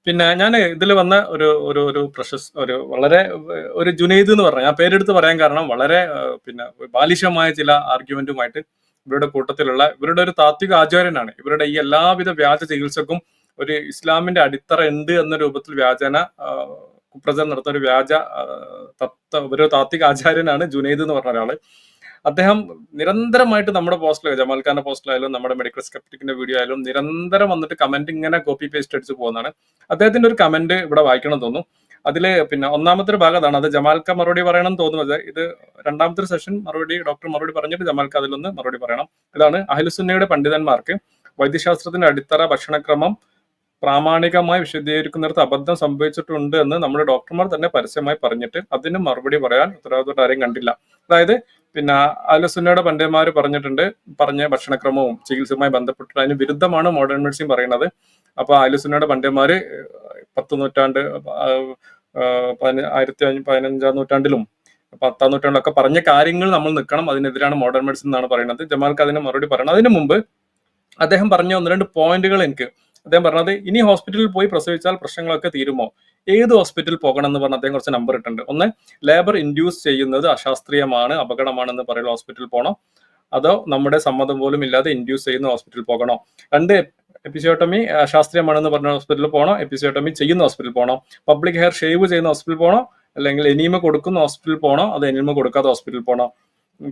പിന്നെ ഞാൻ ഇതിൽ വന്ന ഒരു ഒരു ഒരു ഒരു വളരെ ഒരു ജുനൈദ് എന്ന് പറഞ്ഞ ഞാൻ പേരെടുത്ത് പറയാൻ കാരണം വളരെ പിന്നെ ബാലിശമായ ചില ആർഗ്യുമെന്റുമായിട്ട് ഇവരുടെ കൂട്ടത്തിലുള്ള ഇവരുടെ ഒരു താത്വിക ആചാര്യനാണ്. ഇവരുടെ ഈ എല്ലാവിധ വ്യാജ ചികിത്സക്കും ഒരു ഇസ്ലാമിന്റെ അടിത്തറ ഉണ്ട് എന്ന രൂപത്തിൽ വ്യാജന കുപ്രചരണം നടത്തുന്ന ഒരു വ്യാജ ഒരു താത്വിക ആചാര്യനാണ് ജുനൈദ് എന്ന് പറഞ്ഞ ഒരാള്. അദ്ദേഹം നിരന്തരമായിട്ട് നമ്മുടെ പോസ്റ്റിൽ ജമാൽ ഖാന്റെ പോസ്റ്റിലായാലും നമ്മുടെ മെഡിക്കൽ സ്കെപ്റ്റിക്കിന്റെ വീഡിയോ ആയാലും നിരന്തരം വന്നിട്ട് കമന്റ് ഇങ്ങനെ കോപ്പി പേസ്റ്റ് അടിച്ച് പോകുന്നതാണ്. അദ്ദേഹത്തിന്റെ ഒരു കമന്റ് ഇവിടെ വായിക്കണം തോന്നുന്നു. അതില് പിന്നെ ഒന്നാമത്തെ ഒരു ഭാഗം അതാണ്. അത് ജമാൽ ഖാൻ മറുപടി പറയണം തോന്നുന്നത്. ഇത് രണ്ടാമത്തെ ഒരു സെഷൻ ഡോക്ടർ മറുപടി പറഞ്ഞിട്ട് ജമാൽ ഖാൻ അതിലൊന്ന് മറുപടി പറയണം. ഇതാണ് അഹ്ലുസുന്നയുടെ പണ്ഡിതന്മാർക്ക് വൈദ്യശാസ്ത്രത്തിന്റെ അടിത്തറ ഭക്ഷണക്രമം പ്രാമാണികമായി വിശദീകരിക്കുന്നിടത്ത് അബദ്ധം സംഭവിച്ചിട്ടുണ്ട് എന്ന് നമ്മുടെ ഡോക്ടർമാർ തന്നെ പരസ്യമായി പറഞ്ഞിട്ട് അതിന് മറുപടി പറയാൻ ഉത്തരവാദിത്തമായിട്ട് ആരെയും കണ്ടില്ല. അതായത് പിന്നെ അഹ്ലുസുന്നയുടെ പണ്ഡിതന്മാർ പറഞ്ഞ ഭക്ഷണക്രമവും ചികിത്സയുമായി ബന്ധപ്പെട്ടിട്ട് അതിന് വിരുദ്ധമാണ് മോഡേൺ മെഡിസിൻ പറയുന്നത്. അപ്പൊ അഹ്ലുസുന്നയുടെ പണ്ഡിതന്മാര് 10 നൂറ്റാണ്ട് 15-ാം നൂറ്റാണ്ടിലും 10-ാം നൂറ്റാണ്ടിലൊക്കെ പറഞ്ഞ കാര്യങ്ങൾ നമ്മൾ നിൽക്കണം. അതിനെതിരാണ് മോഡേൺ മെഡിസിൻ എന്നാണ് പറയുന്നത്. ജമാൽക്ക് അതിന് മറുപടി പറയണം. അതിനു മുമ്പ് അദ്ദേഹം പറഞ്ഞ 1-2 പോയിന്റുകൾ അദ്ദേഹം പറഞ്ഞത് ഇനി ഹോസ്പിറ്റലിൽ പോയി പ്രസവിച്ചാൽ പ്രശ്നങ്ങളൊക്കെ തീരുമോ, ഏത് ഹോസ്പിറ്റലിൽ പോകണം എന്ന് പറഞ്ഞ അദ്ദേഹം കുറച്ച് നമ്പർ ഇട്ടുണ്ട്. ഒന്ന്, ലേബർ ഇൻഡ്യൂസ് ചെയ്യുന്നത് അശാസ്ത്രീയമാണ്, അപകടമാണെന്ന് പറയുന്ന ഹോസ്പിറ്റലിൽ പോകണം. അതോ നമ്മുടെ സമ്മതം പോലും ഇല്ലാതെ ഇൻഡ്യൂസ് ചെയ്യുന്ന ഹോസ്പിറ്റലിൽ പോകണോ. 2, എപ്പിസിയോട്ടമി അശാസ്ത്രീയമാണെന്ന് പറഞ്ഞ ഹോസ്പിറ്റലിൽ പോകണോ, എപ്പിസിയോട്ടമി ചെയ്യുന്ന ഹോസ്പിറ്റലിൽ പോകണോ. പബ്ലിക് ഹെയർ ഷേവ് ചെയ്യുന്ന ഹോസ്പിറ്റലിൽ പോകണോ, അല്ലെങ്കിൽ എനിമ കൊടുക്കുന്ന ഹോസ്പിറ്റലിൽ പോകണോ, അത് എനിമ കൊടുക്കാത്ത ഹോസ്പിറ്റലിൽ പോകണോ.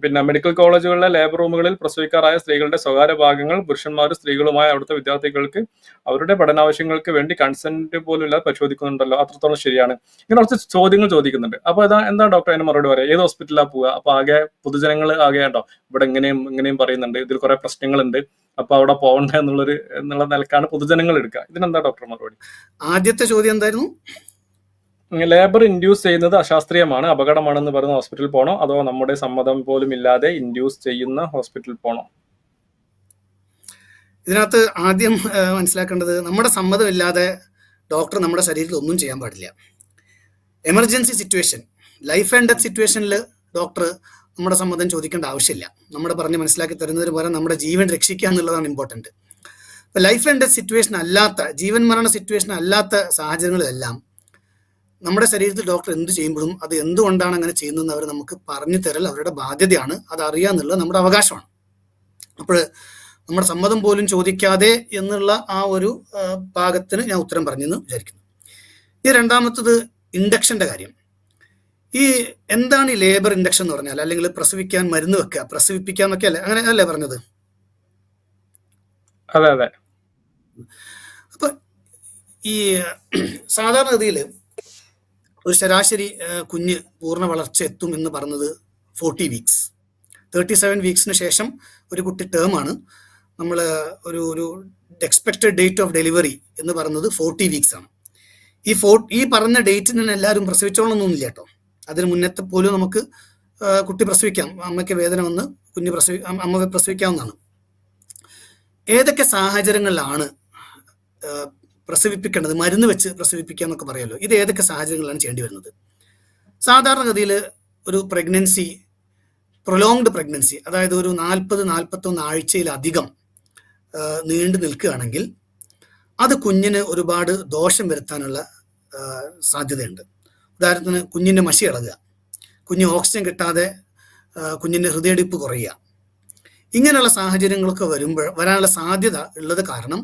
പിന്നെ മെഡിക്കൽ കോളേജുകളിലെ ലേബർ റൂമുകളിൽ പ്രസവിക്കാറായ സ്ത്രീകളുടെ സ്വകാര്യ ഭാഗങ്ങൾ പുരുഷന്മാരും സ്ത്രീകളുമായ അവിടുത്തെ വിദ്യാർത്ഥികൾക്ക് അവരുടെ പഠനാവശ്യങ്ങൾക്ക് വേണ്ടി കൺസെന്റ് പോലും ഇല്ലാതെ പരിശോധിക്കുന്നുണ്ടല്ലോ, അത്രത്തോളം ശരിയാണ്. ഇങ്ങനെ കുറച്ച് ചോദ്യങ്ങൾ ചോദിക്കുന്നുണ്ട്. അപ്പൊ എന്താ ഡോക്ടർ അതിന് മറുപടി പറയാം, ഏത് ഹോസ്പിറ്റലിലാണ് പോവുക? അപ്പൊ ആകെ പൊതുജനങ്ങൾ ആകെ ഉണ്ടോ ഇവിടെ ഇങ്ങനെയും പറയുന്നുണ്ട്, ഇതിൽ കുറെ പ്രശ്നങ്ങളുണ്ട്, അപ്പൊ അവിടെ പോകണ്ട എന്നുള്ള നിലക്കാണ് പൊതുജനങ്ങൾ എടുക്കുക. ഇതിനെന്താ ഡോക്ടർ മറുപടി? ആദ്യത്തെ ചോദ്യം എന്തായിരുന്നു? ലേബർ ഇൻഡ്യൂസ് ചെയ്യുന്നത് അശാസ്ത്രീയമാണ്, അപകടമാണെന്ന് പറയുന്ന ഹോസ്പിറ്റലിൽ പോകണോ, അതോ നമ്മുടെ സമ്മതം പോലും ഇല്ലാതെ ഇൻഡ്യൂസ് ചെയ്യുന്ന ഹോസ്പിറ്റലിൽ പോകണോ? ഇതിനകത്ത് ആദ്യം മനസ്സിലാക്കേണ്ടത്, നമ്മുടെ സമ്മതം ഇല്ലാതെ ഡോക്ടർ നമ്മുടെ ശരീരത്തിൽ ഒന്നും ചെയ്യാൻ പാടില്ല. Emergency situation, life and death സിറ്റുവേഷനിൽ ഡോക്ടർ നമ്മുടെ സമ്മതം ചോദിക്കേണ്ട ആവശ്യമില്ല. നമ്മുടെ പറഞ്ഞ് മനസ്സിലാക്കി തരുന്നതിന് പകരം നമ്മുടെ ജീവൻ രക്ഷിക്കുക എന്നുള്ളതാണ് ഇമ്പോർട്ടൻറ്റ്. ഇപ്പം ലൈഫ് ആൻഡ് ഡെത്ത് സിറ്റുവേഷൻ അല്ലാത്ത, ജീവൻ മരണ സിറ്റുവേഷൻ അല്ലാത്ത സാഹചര്യങ്ങളിലെല്ലാം നമ്മുടെ ശരീരത്തിൽ ഡോക്ടർ എന്ത് ചെയ്യുമ്പോഴും അത് എന്തുകൊണ്ടാണ് അങ്ങനെ ചെയ്യുന്നതെന്ന് അവർ നമുക്ക് പറഞ്ഞു തരൽ അവരുടെ ബാധ്യതയാണ്. അത് അറിയാന്നുള്ളത് നമ്മുടെ അവകാശമാണ്. അപ്പോൾ നമ്മുടെ സമ്മതം പോലും ചോദിക്കാതെ എന്നുള്ള ആ ഒരു ഭാഗത്തിന് ഞാൻ ഉത്തരം പറഞ്ഞെന്ന് വിചാരിക്കുന്നു. ഈ രണ്ടാമത്തത് ഇൻഡക്ഷൻ്റെ കാര്യം. ഈ എന്താണ് ഈ ലേബർ ഇൻഡക്ഷൻ എന്ന് പറഞ്ഞാൽ, അല്ലെങ്കിൽ പ്രസവിക്കാൻ മരുന്ന് വെക്കുക, പ്രസവിപ്പിക്കാന്നൊക്കെ അല്ലേ, അങ്ങനെ അല്ലേ പറഞ്ഞത്? അതെ അതെ. അപ്പൊ ഈ സാധാരണഗതിയിൽ ഒരു ശരാശരി കുഞ്ഞ് പൂർണ്ണ വളർച്ച എത്തും എന്ന് പറഞ്ഞത് 40 വീക്സ്, 37 വീക്സിന് ശേഷം ഒരു കുട്ടി ടേമാണ്. നമ്മൾ ഒരു എക്സ്പെക്റ്റഡ് ഡേറ്റ് ഓഫ് ഡെലിവറി എന്ന് പറയുന്നത് 40 വീക്സ് ആണ്. ഈ പറഞ്ഞ ഡേറ്റിന് തന്നെ എല്ലാവരും പ്രസവിച്ചോളണമെന്നൊന്നുമില്ല കേട്ടോ. അതിന് മുന്നത്തെ പോലും നമുക്ക് കുട്ടി പ്രസവിക്കാം, അമ്മയ്ക്ക് വേദന വന്ന് അമ്മ പ്രസവിക്കാവുന്നതാണ്. ഏതൊക്കെ സാഹചര്യങ്ങളിലാണ് പ്രസവിപ്പിക്കേണ്ടത്, മരുന്ന് വെച്ച് പ്രസവിപ്പിക്കുക എന്നൊക്കെ പറയുമല്ലോ, ഇത് ഏതൊക്കെ സാഹചര്യങ്ങളിലാണ് ചെയ്യേണ്ടി വരുന്നത്? സാധാരണഗതിയിൽ ഒരു പ്രഗ്നൻസി, പ്രൊലോങ്ഡ് പ്രഗ്നൻസി, അതായത് ഒരു 40-41 ആഴ്ചയിലധികം നീണ്ടു നിൽക്കുകയാണെങ്കിൽ അത് കുഞ്ഞിന് ഒരുപാട് ദോഷം വരുത്താനുള്ള സാധ്യതയുണ്ട്. ഉദാഹരണത്തിന് കുഞ്ഞിൻ്റെ മഷി ഇളകുക, കുഞ്ഞ് ഓക്സിജൻ കിട്ടാതെ കുഞ്ഞിൻ്റെ ഹൃദയടിപ്പ് കുറയുക, ഇങ്ങനെയുള്ള സാഹചര്യങ്ങളൊക്കെ വരാനുള്ള സാധ്യത ഉള്ളത് കാരണം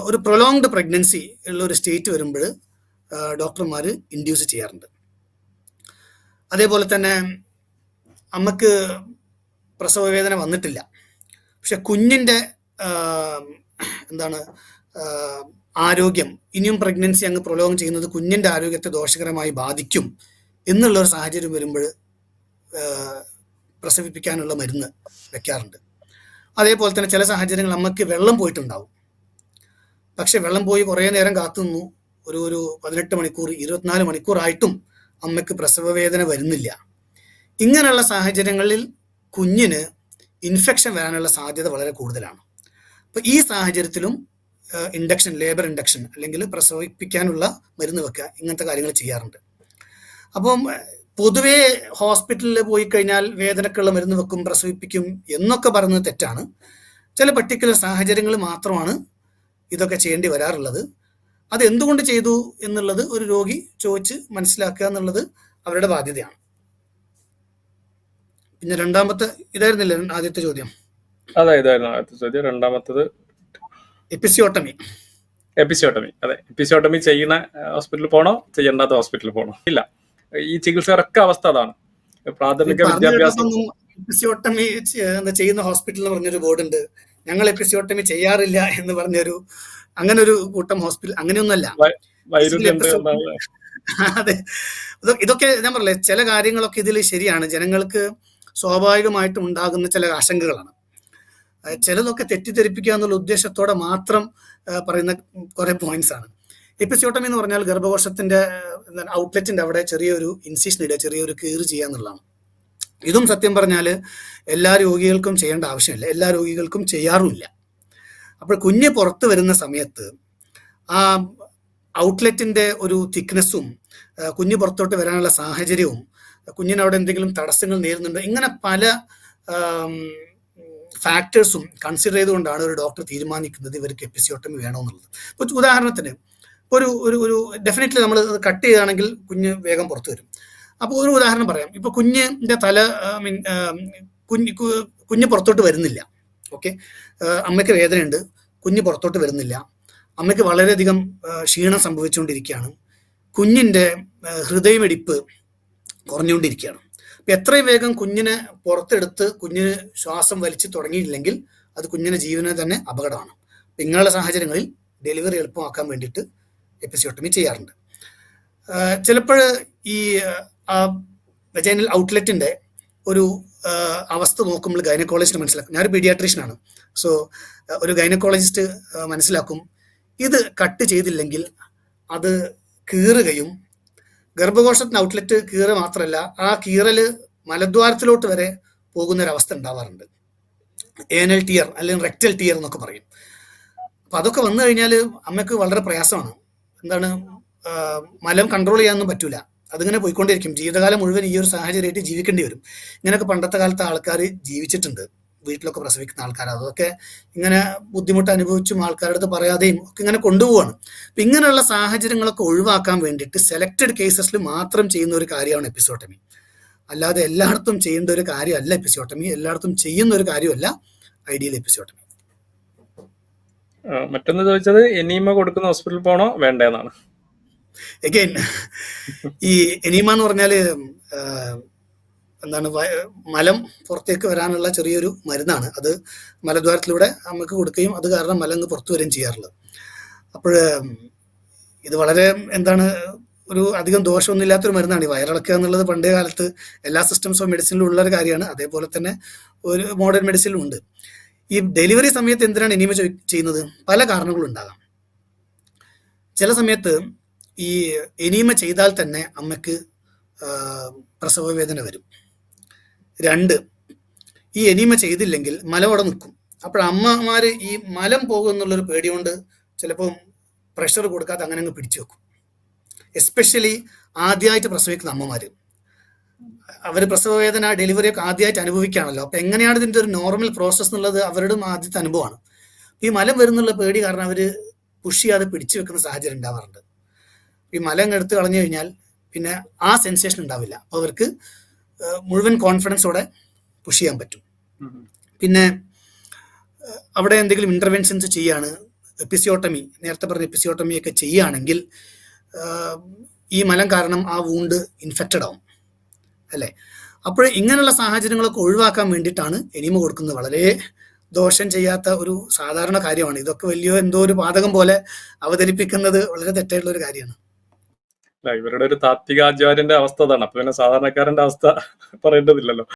ഒരു പ്രൊലോങ്ഡ് പ്രഗ്നൻസി ഉള്ള ഒരു സ്റ്റേറ്റ് വരുമ്പോൾ ഡോക്ടർമാർ ഇൻഡ്യൂസ് ചെയ്യാറുണ്ട്. അതേപോലെ തന്നെ അമ്മക്ക് പ്രസവവേദന വന്നിട്ടില്ല, പക്ഷെ കുഞ്ഞിൻ്റെ ആരോഗ്യം, ഇനിയും പ്രഗ്നൻസി അങ്ങ് പ്രൊലോങ് ചെയ്യുന്നത് കുഞ്ഞിൻ്റെ ആരോഗ്യത്തെ ദോഷകരമായി ബാധിക്കും എന്നുള്ളൊരു സാഹചര്യം വരുമ്പോൾ പ്രസവിപ്പിക്കാനുള്ള മരുന്ന് വെക്കാറുണ്ട്. അതേപോലെ തന്നെ ചില സാഹചര്യങ്ങൾ അമ്മയ്ക്ക് വെള്ളം പോയിട്ടുണ്ടാവും, പക്ഷെ വെള്ളം പോയി കുറേ നേരം കാത്തുനിന്നു, ഒരു 18 മണിക്കൂർ 24 മണിക്കൂറായിട്ടും അമ്മയ്ക്ക് പ്രസവവേദന വരുന്നില്ല. ഇങ്ങനെയുള്ള സാഹചര്യങ്ങളിൽ കുഞ്ഞിന് ഇൻഫെക്ഷൻ വരാനുള്ള സാധ്യത വളരെ കൂടുതലാണ്. അപ്പോൾ ഈ സാഹചര്യത്തിലും ഇൻഡക്ഷൻ, ലേബർ ഇൻഡക്ഷൻ അല്ലെങ്കിൽ പ്രസവിപ്പിക്കാനുള്ള മരുന്ന് വെക്കുക, ഇങ്ങനത്തെ കാര്യങ്ങൾ ചെയ്യാറുണ്ട്. അപ്പം പൊതുവേ ഹോസ്പിറ്റലിൽ പോയി കഴിഞ്ഞാൽ വേദനക്കുള്ള മരുന്ന് വെക്കും, പ്രസവിപ്പിക്കും എന്നൊക്കെ പറയുന്നത് തെറ്റാണ്. ചില പർട്ടിക്കുലർ സാഹചര്യങ്ങൾ മാത്രമാണ് ഇതൊക്കെ ചെയ്യേണ്ടി വരാറുള്ളത്. അത് എന്തുകൊണ്ട് ചെയ്തു എന്നുള്ളത് ഒരു രോഗി ചോദിച്ച് മനസ്സിലാക്കുക എന്നുള്ളത് അവരുടെ ബാധ്യതയാണ്. പിന്നെ രണ്ടാമത്തെ ഇതായിരുന്നില്ലേ ആദ്യത്തെ ചോദ്യം? ഇതായിരുന്നു ആദ്യത്തെ ചോദ്യം. രണ്ടാമത്തത് എപ്പിസിയോട്ടമി. എപ്പിസിയോട്ടമി. അതെ, എപ്പിസിയോട്ടമി ചെയ്യുന്ന ഹോസ്പിറ്റലിൽ പോകണോ, ചെയ്യേണ്ടാത്ത ഹോസ്പിറ്റലിൽ പോകണോ? ഇല്ല, ഈ ചികിത്സകരൊക്കെ അവസ്ഥ അതാണ്. പ്രാഥമിക വിദ്യാഭ്യാസം. എപ്പിസിയോട്ടമി ചെയ്യുന്ന ഹോസ്പിറ്റൽ എന്ന് പറഞ്ഞൊരു ബോർഡ് ഉണ്ട്. ഞങ്ങൾ എപ്പിസിയോട്ടമി ചെയ്യാറില്ല എന്ന് പറഞ്ഞൊരു അങ്ങനെ ഒരു കൂട്ടം ഹോസ്പിറ്റൽ അങ്ങനെയൊന്നല്ല. അതെ, ഇതൊക്കെ ഞാൻ പറഞ്ഞില്ലേ, ചില കാര്യങ്ങളൊക്കെ ഇതിൽ ശരിയാണ്. ജനങ്ങൾക്ക് സ്വാഭാവികമായിട്ടും ഉണ്ടാകുന്ന ചില ആശങ്കകളാണ്. ചിലതൊക്കെ തെറ്റിദ്ധരിപ്പിക്കുക എന്നുള്ള ഉദ്ദേശത്തോടെ മാത്രം പറയുന്ന കുറെ പോയിന്റ്സ് ആണ്. എപ്പിസിയോട്ടമി എന്ന് പറഞ്ഞാൽ ഗർഭകോശത്തിന്റെ ഔട്ട്ലെറ്റിന്റെ അവിടെ ചെറിയൊരു ഇൻസിഷൻ ഇടുക, ചെറിയൊരു കീറ് ചെയ്യുക എന്നുള്ളതാണ്. ഇതും സത്യം പറഞ്ഞാൽ എല്ലാ രോഗികൾക്കും ചെയ്യേണ്ട ആവശ്യമില്ല, എല്ലാ രോഗികൾക്കും ചെയ്യാറുമില്ല. അപ്പോൾ കുഞ്ഞ് പുറത്ത് വരുന്ന സമയത്ത് ആ ഔട്ട്ലെറ്റിന്റെ ഒരു തിക്നെസ്സും കുഞ്ഞ് പുറത്തോട്ട് വരാനുള്ള സാഹചര്യവും കുഞ്ഞിന് അവിടെ എന്തെങ്കിലും തടസ്സങ്ങൾ നേരിടുന്നുണ്ടോ, ഇങ്ങനെ പല ഫാക്ടേഴ്സും കൺസിഡർ ചെയ്തുകൊണ്ടാണ് ഒരു ഡോക്ടർ തീരുമാനിക്കുന്നത് ഇവർക്ക് എപ്പിസിയോട്ടമി വേണമെന്നുള്ളത്. ഇപ്പോൾ ഉദാഹരണത്തിന് ഒരു ഒരു ഒരു ഡെഫിനറ്റ്ലി നമ്മൾ കട്ട് ചെയ്യുകയാണെങ്കിൽ കുഞ്ഞ് വേഗം പുറത്തു വരും. അപ്പോൾ ഒരു ഉദാഹരണം പറയാം. ഇപ്പോൾ കുഞ്ഞിൻ്റെ തല കുഞ്ഞ് പുറത്തോട്ട് വരുന്നില്ല. ഓക്കെ, അമ്മയ്ക്ക് വേദനയുണ്ട്, കുഞ്ഞ് പുറത്തോട്ട് വരുന്നില്ല, അമ്മയ്ക്ക് വളരെയധികം ക്ഷീണം സംഭവിച്ചുകൊണ്ടിരിക്കുകയാണ്, കുഞ്ഞിൻ്റെ ഹൃദയമിടിപ്പ് കുറഞ്ഞുകൊണ്ടിരിക്കുകയാണ്. അപ്പം എത്രയും വേഗം കുഞ്ഞിനെ പുറത്തെടുത്ത് കുഞ്ഞിന് ശ്വാസം വലിച്ചു തുടങ്ങിയില്ലെങ്കിൽ അത് കുഞ്ഞിൻ്റെ ജീവനെ തന്നെ അപകടമാണ്. അപ്പം ഇങ്ങനെയുള്ള സാഹചര്യങ്ങളിൽ ഡെലിവറി എളുപ്പമാക്കാൻ വേണ്ടിയിട്ട് എപ്പിസിയോട്ടമി ചെയ്യാറുണ്ട്. ചിലപ്പോൾ ഈ വെജൈനൽ ഔട്ട്ലെറ്റിൻ്റെ ഒരു അവസ്ഥ നോക്കുമ്പോൾ ഗൈനക്കോളജിസ്റ്റ് മനസ്സിലാക്കും. ഞാനൊരു പീഡിയാട്രീഷ്യനാണ്. സോ ഒരു ഗൈനക്കോളജിസ്റ്റ് മനസ്സിലാക്കും ഇത് കട്ട് ചെയ്തില്ലെങ്കിൽ അത് കീറുകയും ഗർഭകോശത്തിന് ഔട്ട്ലെറ്റ് കീറ മാത്രമല്ല ആ കീറൽ മലദ്വാരത്തിലോട്ട് വരെ പോകുന്നൊരവസ്ഥ ഉണ്ടാവാറുണ്ട്. ഏനൽ ടിയർ അല്ലെങ്കിൽ റെക്ടൽ ടിയർ എന്നൊക്കെ പറയും. അപ്പം അതൊക്കെ വന്നു കഴിഞ്ഞാൽ അമ്മയ്ക്ക് വളരെ പ്രയാസമാണ്. എന്താണ്, മലം കൺട്രോൾ ചെയ്യാനൊന്നും പറ്റൂല, അതിങ്ങനെ പോയിക്കൊണ്ടിരിക്കും. ജീവിതകാലം മുഴുവൻ ഈ ഒരു സാഹചര്യമായിട്ട് ജീവിക്കേണ്ടി വരും. ഇങ്ങനെയൊക്കെ പണ്ടത്തെ കാലത്ത് ആൾക്കാർ ജീവിച്ചിട്ടുണ്ട്, വീട്ടിലൊക്കെ പ്രസവിക്കുന്ന ആൾക്കാർ. അതൊക്കെ ഇങ്ങനെ ബുദ്ധിമുട്ട് അനുഭവിച്ചും ആൾക്കാരുടെ അടുത്ത് പറയാതെയും ഒക്കെ ഇങ്ങനെ കൊണ്ടുപോവാണ്. അപ്പം ഇങ്ങനെയുള്ള സാഹചര്യങ്ങളൊക്കെ ഒഴിവാക്കാൻ വേണ്ടിയിട്ട് സെലക്റ്റഡ് കേസസിൽ മാത്രം ചെയ്യുന്ന ഒരു കാര്യമാണ് എപ്പിസിയോട്ടമി. അല്ലാതെ എല്ലായിടത്തും ചെയ്യേണ്ട ഒരു കാര്യമല്ല എപ്പിസിയോട്ടമി, എല്ലായിടത്തും ചെയ്യുന്ന ഒരു കാര്യമല്ല ഐഡിയൽ എപ്പിസിയോട്ടമി. മറ്റൊന്ന് ചോദിച്ചത് എനീമ കൊടുക്കുന്ന ഹോസ്പിറ്റലിൽ പോകണോ വേണ്ടെന്നാണ്. എഗെയിൻ ഈ എനീമ എന്ന് പറഞ്ഞാൽ എന്താണ്, മലം പുറത്തേക്ക് വരാനുള്ള ചെറിയൊരു മരുന്നാണ്. അത് മലദ്വാരത്തിലൂടെ നമുക്ക് കൊടുക്കുകയും അത് കാരണം മലം പുറത്തു വരികയും ചെയ്യാറുള്ളത്. അപ്പോൾ ഇത് വളരെ എന്താണ്, ഒരു അധികം ദോഷമൊന്നുമില്ലാത്തൊരു മരുന്നാണ്. ഈ വയറിളക്കുക എന്നുള്ളത് പണ്ടേ കാലത്ത് എല്ലാ സിസ്റ്റംസ് ഓഫ് മെഡിസിനിലും ഉള്ളൊരു കാര്യമാണ്. അതേപോലെ തന്നെ ഒരു മോഡേൺ മെഡിസിനിലും ഉണ്ട്. ഈ ഡെലിവറി സമയത്ത് എന്തിനാണ് എനീമ ചെയ്യുന്നത്? പല കാരണങ്ങളും ഉണ്ടാകാം. ചില സമയത്ത് ഈ എനീമ ചെയ്താൽ തന്നെ അമ്മയ്ക്ക് പ്രസവ വേദന വരും. 2, ഈ എനീമ ചെയ്തില്ലെങ്കിൽ മലം അവിടെ നിൽക്കും. അപ്പോൾ അമ്മമാർ ഈ മലം പോകും എന്നുള്ളൊരു പേടി കൊണ്ട് ചിലപ്പം പ്രഷർ കൊടുക്കാതെ അങ്ങനെ അങ്ങ് പിടിച്ചു വെക്കും. എസ്പെഷ്യലി ആദ്യമായിട്ട് പ്രസവിക്കുന്ന അമ്മമാർ, അവർ പ്രസവ വേദന ഡെലിവറിയൊക്കെ ആദ്യമായിട്ട് അനുഭവിക്കുകയാണല്ലോ. അപ്പം എങ്ങനെയാണ് ഇതിൻ്റെ ഒരു നോർമൽ പ്രോസസ്സ് എന്നുള്ളത് അവരുടെ ആദ്യത്തെ അനുഭവമാണ്. ഈ മലം വരുന്നുള്ള പേടി കാരണം അവർ പുഷ് ചെയ്യാതെ പിടിച്ചു വെക്കുന്ന സാഹചര്യം ഉണ്ടാവാറുണ്ട്. ഈ മലം എടുത്ത് കളഞ്ഞു കഴിഞ്ഞാൽ പിന്നെ ആ സെൻസേഷൻ ഉണ്ടാവില്ല. അപ്പോൾ അവർക്ക് മുഴുവൻ കോൺഫിഡൻസോടെ പുഷ് ചെയ്യാൻ പറ്റും. പിന്നെ അവിടെ എന്തെങ്കിലും ഇൻ്റർവെൻഷൻസ് ചെയ്യാണ്, എപ്പിസിയോട്ടമി, നേരത്തെ പറഞ്ഞ എപ്പിസിയോട്ടമി ഒക്കെ ചെയ്യുകയാണെങ്കിൽ ഈ മലം കാരണം ആ വൂണ്ട് ഇൻഫെക്റ്റഡ് ആവും അല്ലേ. അപ്പോൾ ഇങ്ങനെയുള്ള സാഹചര്യങ്ങളൊക്കെ ഒഴിവാക്കാൻ വേണ്ടിയിട്ടാണ് എനീമ കൊടുക്കുന്നത്. വളരെ ദോഷം ചെയ്യാത്ത ഒരു സാധാരണ കാര്യമാണ്. ഇതൊക്കെ വലിയ എന്തോ ഒരു പാതകം പോലെ അവതരിപ്പിക്കുന്നത് വളരെ തെറ്റായിട്ടുള്ള ഒരു കാര്യമാണ്. ഇവരുടെ ഒരു താത്വികാചാര്യന്റെ അവസ്ഥ അതാണ്. അപ്പൊ പിന്നെ സാധാരണക്കാരന്റെ അവസ്ഥ പറയേണ്ടതില്ലല്ലോ.